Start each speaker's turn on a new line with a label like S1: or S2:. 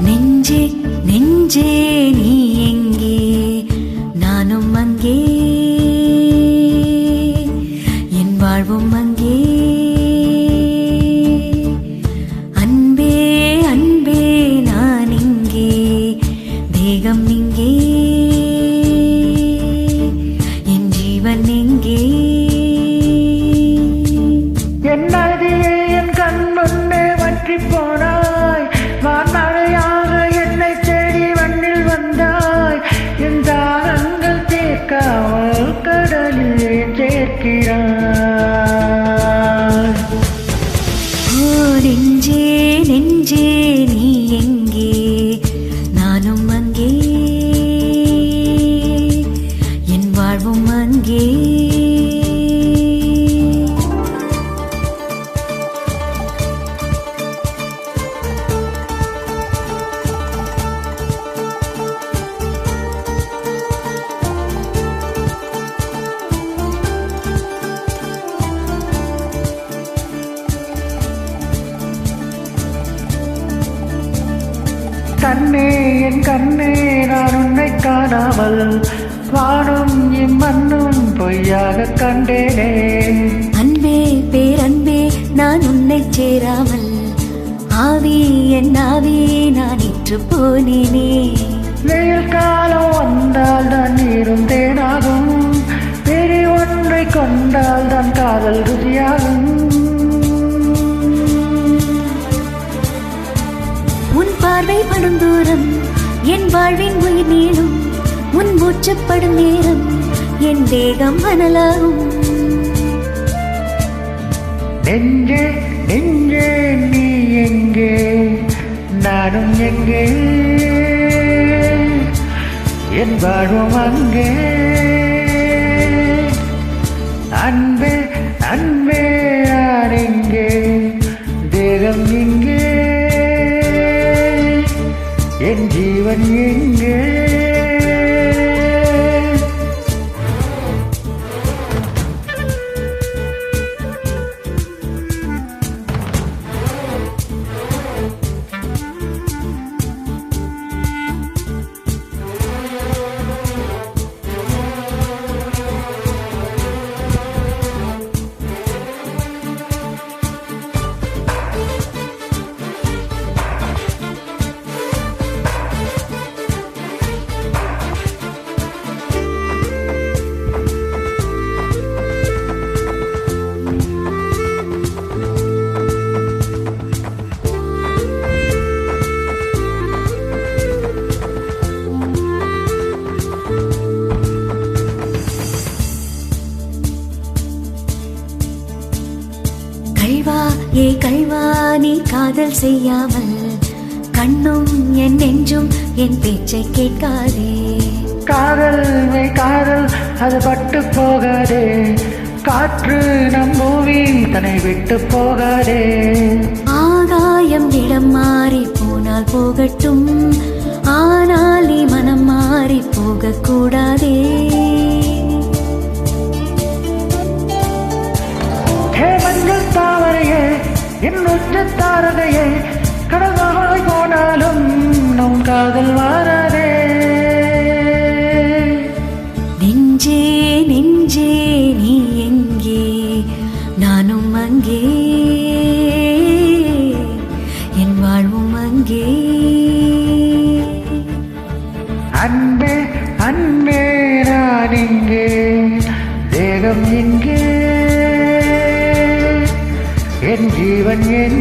S1: நெஞ்சே நெஞ்சே நீ எங்கே நானும் அங்கே என் வாழ்வும் அங்கே அன்பே அன்பே நான் இங்கே தேகம் இங்கே என் ஜீவன் எங்கே
S2: என் நதியே என் கண் முன்னே வற்றி போனாய் வான்மழையாக என்னை தேடி வண்ணில் வந்தாய் என் தாகங்கள் தீர்க்காமல் கடலிலே சேர்க்கிறாய்
S1: ஓ நெஞ்சே நெஞ்சே நீ எங்கே நானும் அங்கே என் வாழ்வும் அங்கே
S2: கண்ணே என் கண்ணே நான் உன்னை காணாமல் வானும் இம்மண்ணும் பொய்யாக கண்டேனே
S1: அன்பே பேரன்பே நான் உன்னை சேராமல் ஆவி என் ஆவி நான் இற்று போனேனே
S2: வெயில் காலம் வந்தால் தான் நீரும் தேனாகும் பெரிய ஒன்றை கொண்டால் தான் காதல் ருதியாகும்
S1: உன் பார்வை படும் தூரம் என் வாழ்வின் உயிர் நீளும் உன் மூச்சப்படும் நேரம் என் தேகம் அனலாகும்
S2: நெஞ்சே நெஞ்சே நீ எங்கே நானும் எங்கே என் வாழ்வும் அங்கே அன்பே அன்பே நான் எங்கே தேகம் எங்கே என் ஜீவன் எங்கே
S1: கல்வா ஏ கல்வா நீ காதல் செய்யாமல் கண்ணும் என் நெஞ்சும் என் பேச்சை கேட்காதே
S2: காதல் காதல் அது பட்டு போகாதே காற்று நம் பூமி தன்னை விட்டு போகாதே
S1: ஆகாயம் இடம் மாறி போனால் போகட்டும் ஆனால் நீ மனம் மாறி போக கூடாதே
S2: மஞ்சள் தாவரையே என் உச்ச தாரகையே கடல்வாய் போனாலும் நம் காதல் வாராதே
S1: நெஞ்சே நெஞ்சே நீ எங்கே நானும் அங்கே என் வாழ்வும் அங்கே
S2: அன்பே அன்பே நான் இங்கே தேகம் எங்கே என் ஜீவன் என்